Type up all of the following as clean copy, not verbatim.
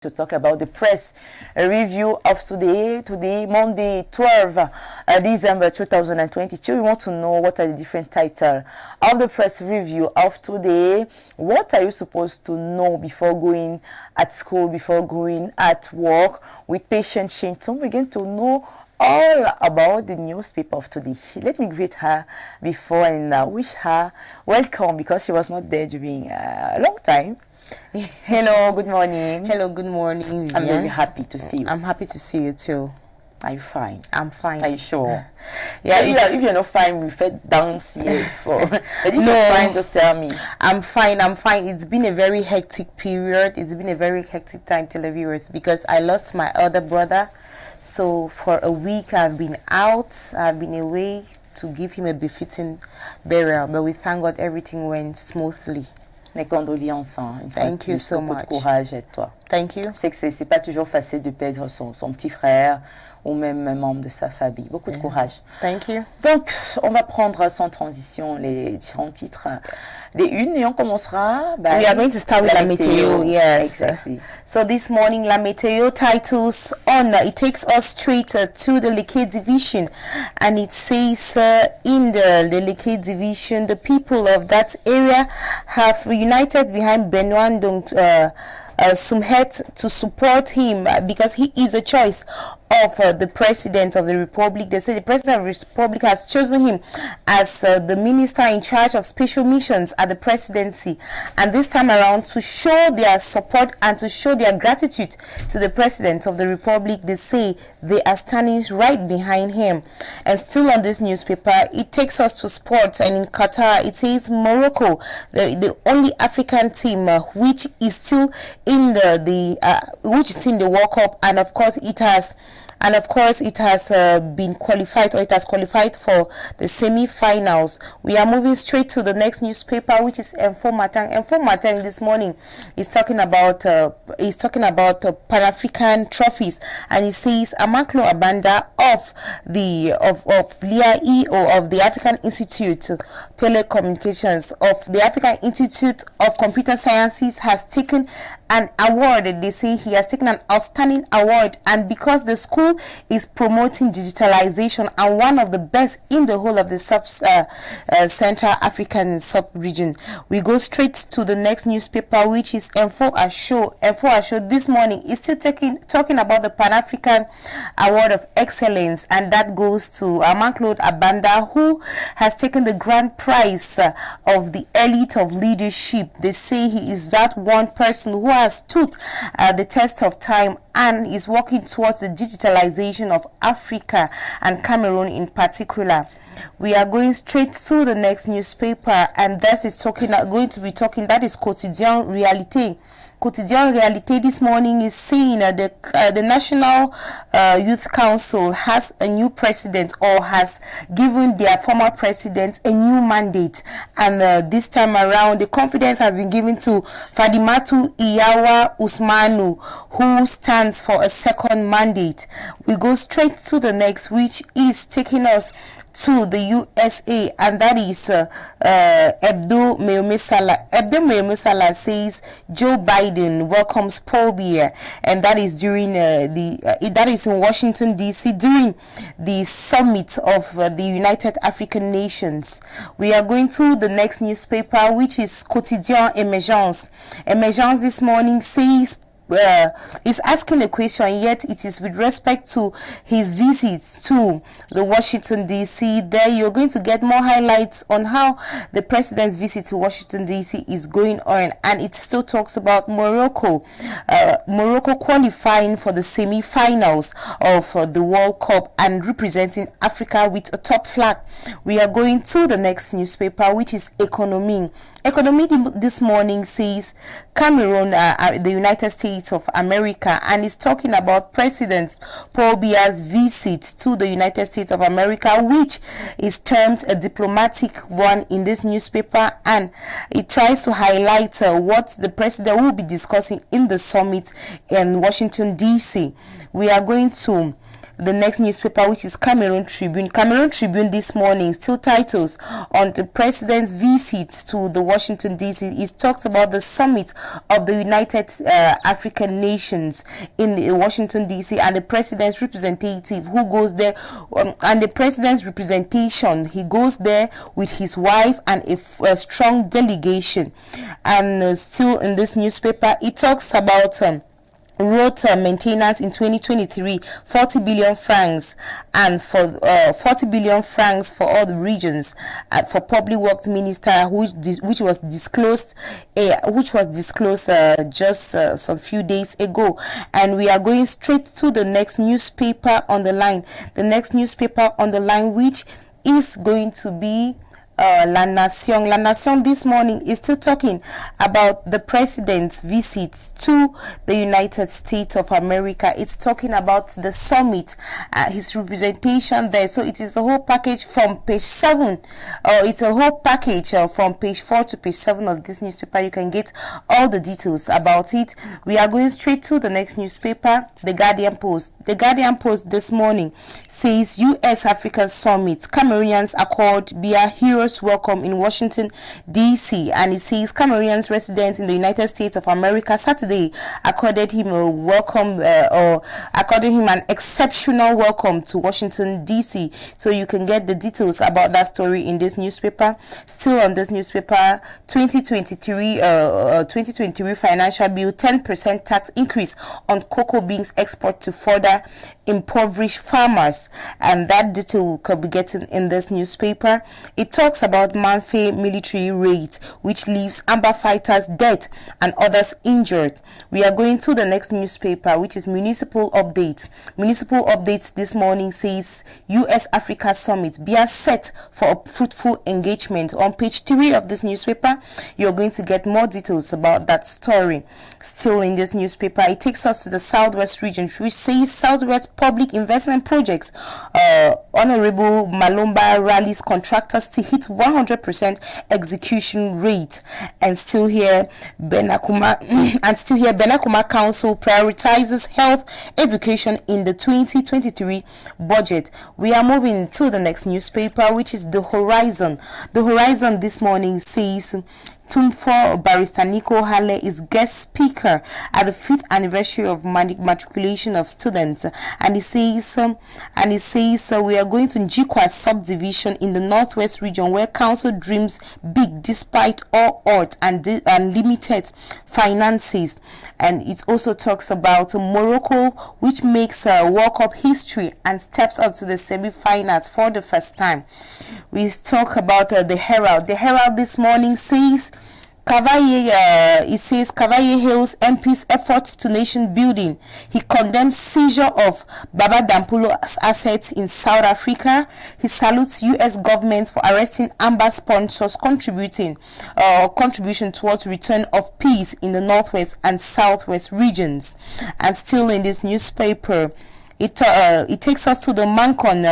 to talk about the press review of today, Monday, 12 December 2022. We want to know what are the different titles of the press review of today. What are you supposed to know before going at school, before going at work? With patient SHYNTUM, we're going to know all about the newspaper of today. Let me greet her before and wish her welcome because she was not there during a long time. Hello, good morning. Hello, good morning, Vivian. I'm very happy to see you. I'm happy to see you too. Are you fine? I'm fine. Are you sure? Yeah, if you're not fine, we fed dance here before. But if you're fine, just tell me. I'm fine. It's been a very hectic period. It's been a very hectic time, televiewers, because I lost my elder brother. So for a week, I've been out. I've been away to give him a befitting burial. But we thank God everything went smoothly. Mes condoléances. Thank you so much. Courage à toi. Thank you. Je sais que c'est pas toujours facile de perdre son petit frère ou même un membre de sa famille. Beaucoup de courage. Thank you. Donc, on va prendre sans transition les différents titres des unes et on commencera. We are going to start with La Météo. Yes. Exactly. So this morning, La Météo titles on. It takes us straight to the Lekki division, and it says in the Lekki division, the people of that area have united behind Benoit Sumhet to support him because he is a choice of the President of the Republic. They say the President of the Republic has chosen him as the minister in charge of special missions at the presidency, and this time around, to show their support and to show their gratitude to the President of the Republic, they say they are standing right behind him. And still on this newspaper, it takes us to sports, and in Qatar it says Morocco, the only African team which is still in the World Cup, and of course it has been qualified, or it has qualified for the semi-finals. We are moving straight to the next newspaper, which is Info Matin. Info Matin this morning is talking about Pan-African trophies, and it says Amaklo Abanda of LIAE, of the African Institute Telecommunications of the African Institute of Computer Sciences, has taken an award. They say he has taken an outstanding award, and because the school is promoting digitalization and one of the best in the whole of the Central African sub-region. We go straight to the next newspaper, which is Info Asho. Info Asho this morning is still talking about the Pan-African Award of Excellence, and that goes to Amaklo Abanda, who has taken the grand prize of the elite of leadership. They say he is that one person who has stood the test of time and is working towards the digitalization of Africa and Cameroon in particular. We are going straight to the next newspaper, and that is that is Quotidien Réalité. Quotidien Réalité this morning is saying that the National Youth Council has a new president, or has given their former president a new mandate, and this time around the confidence has been given to Fadimatu Iyawa Usmanu, who stands for a second mandate. We go straight to the next, which is taking us to the USA, and that is Hebdo Meomesala. Hebdo Meomesala says Joe Biden welcomes Paul Biya, and that is during that is in Washington D.C. during the summit of the United African Nations. We are going to the next newspaper, which is Quotidien Emergence. Emergence this morning says is asking a question, yet it is with respect to his visit to the Washington D.C. There you're going to get more highlights on how the president's visit to Washington D.C. is going on, and it still talks about Morocco qualifying for the semi-finals of the World Cup and representing Africa with a top flag. We are going to the next newspaper, which is Economy. Economy this morning says Cameroon, the United States of America, and is talking about President Paul Biya's visit to the United States of America, which is termed a diplomatic one in this newspaper, and it tries to highlight what the president will be discussing in the summit in Washington D.C. We are going to the next newspaper, which is Cameroon Tribune. Cameroon Tribune this morning still titles on the president's visit to the Washington D.C. It talks about the summit of the United African Nations in Washington D.C. and the president's representative who goes there, and the president's representation. He goes there with his wife and a strong delegation. And still in this newspaper, it talks about road maintenance in 2023, 40 billion francs, and for 40 billion francs for all the regions, for public works minister, which was disclosed just some few days ago. And we are going straight to the next newspaper on the line. The next newspaper on the line, which is going to be La Nation. La Nation this morning is still talking about the president's visit to the United States of America. It's talking about the summit, his representation there. So it is a whole package from page 7. It's a whole package from page 4 to page 7 of this newspaper. You can get all the details about it. We are going straight to the next newspaper, The Guardian Post. The Guardian Post this morning says U.S. Africa Summit, Cameroonians accord Biya heroes welcome in Washington D.C. and it says Cameroonians residents in the United States of America Saturday accorded him a welcome or accorded him an exceptional welcome to Washington D.C. So you can get the details about that story in this newspaper. Still on this newspaper, 2023 financial bill, 10% tax increase on cocoa beans export to further impoverished farmers, and that detail could be getting in this newspaper. It talks about Manfe military raid, which leaves Amber fighters dead and others injured. We are going to the next newspaper, which is Municipal Updates. Municipal Updates this morning says U.S. Africa Summit, Biya set for a fruitful engagement. On page 3 of this newspaper, you're going to get more details about that story. Still in this newspaper, it takes us to the Southwest region, which says Southwest public investment projects. Honorable Malomba rallies contractors to hit 100% execution rate. And still here, Benakuma Council prioritizes health education in the 2023 budget. We are moving to the next newspaper, which is The Horizon. The Horizon this morning says Tumfor Barrister Nico Hale is guest speaker at the 5th anniversary of matriculation of students, and he says we are going to Njikwa subdivision in the Northwest region where council dreams big despite all odds and limited finances. And it also talks about Morocco, which makes World Cup history and steps up to the semi-finals for the first time. We talk about the Herald. The Herald this morning says Kavaye hails MP's efforts to nation building. He condemns seizure of Baba Dampulo's assets in South Africa. He salutes U.S. government for arresting Amber sponsors contribution towards return of peace in the Northwest and Southwest regions. And still in this newspaper, it takes us to the Mancon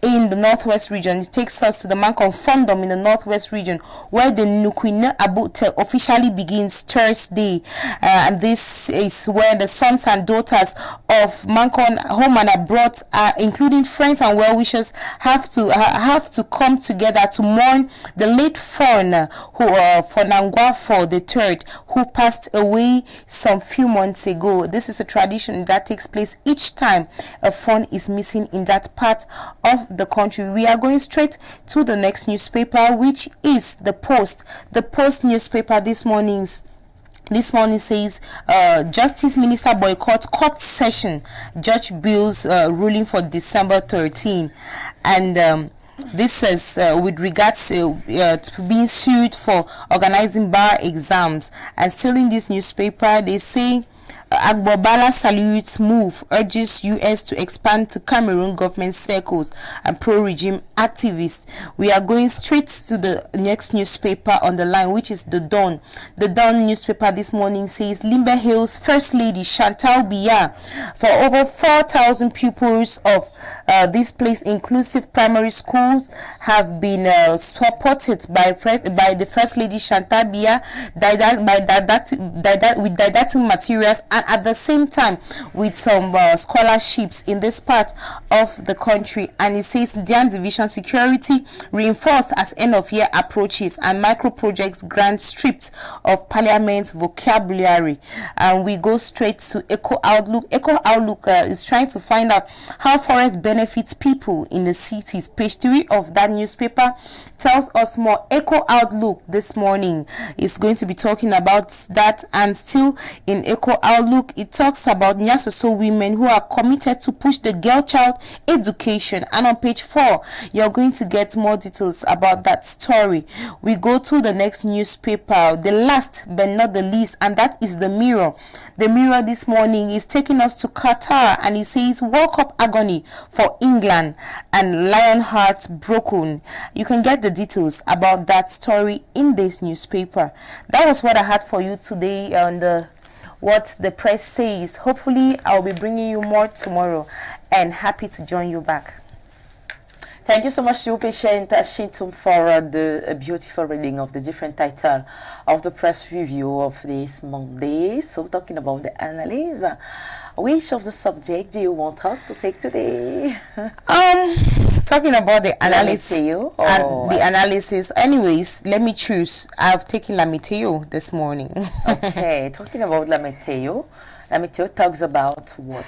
in the Northwest region. It takes us to the Mancon Fondom in the Northwest region, where the Nukwina Abute officially begins Thursday. And this is where the sons and daughters of Mancon, home and abroad, including friends and well-wishers, have to come together to mourn the late Fon, Fonangwafo III, who passed away some few months ago. This is a tradition that takes place each time a phone is missing in that part of the country. We are going straight to the next newspaper, which is the Post. The Post newspaper this morning says Justice Minister boycott court session. Judge bills ruling for December 13. And this is with regards to being sued for organizing bar exams. And still in this newspaper, they say Agbobala salutes move, urges U.S. to expand to Cameroon government circles and pro-regime activists. We are going straight to the next newspaper on the line, which is The Dawn. The Dawn newspaper this morning says Limbe Hills First Lady Chantal Biya for over 4,000 pupils of this place inclusive primary schools have been supported by the First Lady Chantal Biya with didactic materials and and at the same time with some scholarships in this part of the country. And it says Dian Division security reinforced as end of year approaches and micro projects grant stripped of parliament's vocabulary. And we go straight to Eco Outlook. Eco Outlook is trying to find out how forest benefits people in the cities. Page 3 of that newspaper tells us more. Eco Outlook this morning is going to be talking about that. And still in Eco Outlook, it talks about Nyasoso women who are committed to push the girl child education. And on page 4, you're going to get more details about that story. We go to the next newspaper, the last but not the least, and that is the Mirror. The Mirror this morning is taking us to Qatar, and it says World Cup agony for England and Lionheart broken. You can get the details about that story in this newspaper. That was what I had for you today on what the press says. Hopefully I'll be bringing you more tomorrow, and happy to join you back. Thank you so much, you patient SHYNTUM, for the beautiful reading of the different title of the press review of this Monday. So talking about the analysis, which of the subject do you want us to take today? Talking about the analysis and the analysis. Anyways, let me choose. I've taken La Meteo this morning. Okay, talking about La Meteo. La Meteo talks about what?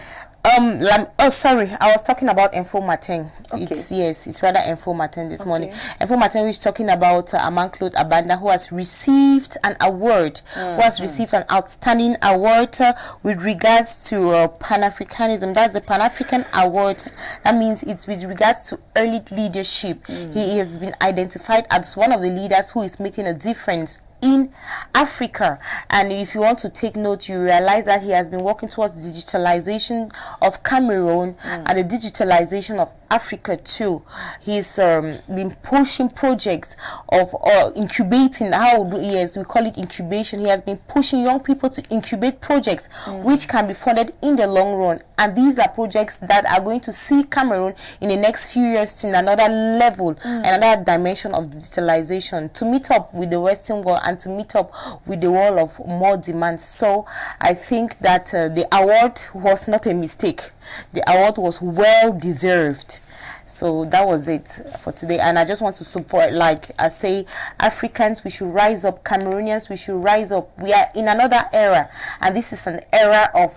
Sorry, I was talking about Info Matin. Okay. It's rather Info Matin this morning. Info Matin is talking about Amanclode Abanda, who has received an award, who has received an outstanding award with regards to Pan-Africanism. That's the Pan-African Award. That means it's with regards to early leadership. He has been identified as one of the leaders who is making a difference in Africa. And if you want to take note, you realize that he has been working towards digitalization of Cameroon and the digitalization of Africa too. He's been pushing projects of incubating. We call it incubation. He has been pushing young people to incubate projects which can be funded in the long run. And these are projects that are going to see Cameroon in the next few years to another level, another dimension of digitalization, to meet up with the Western world and to meet up with the world of more demands. So I think that the award was not a mistake. The award was well deserved. So that was it for today. And I just want to support, like I say, Africans, we should rise up. Cameroonians, we should rise up. We are in another era, and this is an era of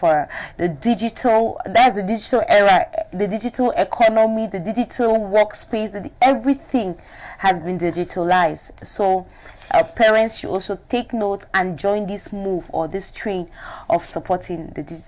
the digital. That's the digital era, the digital economy, the digital workspace. Everything has been digitalized. So parents should also take note and join this move or this train of supporting the digital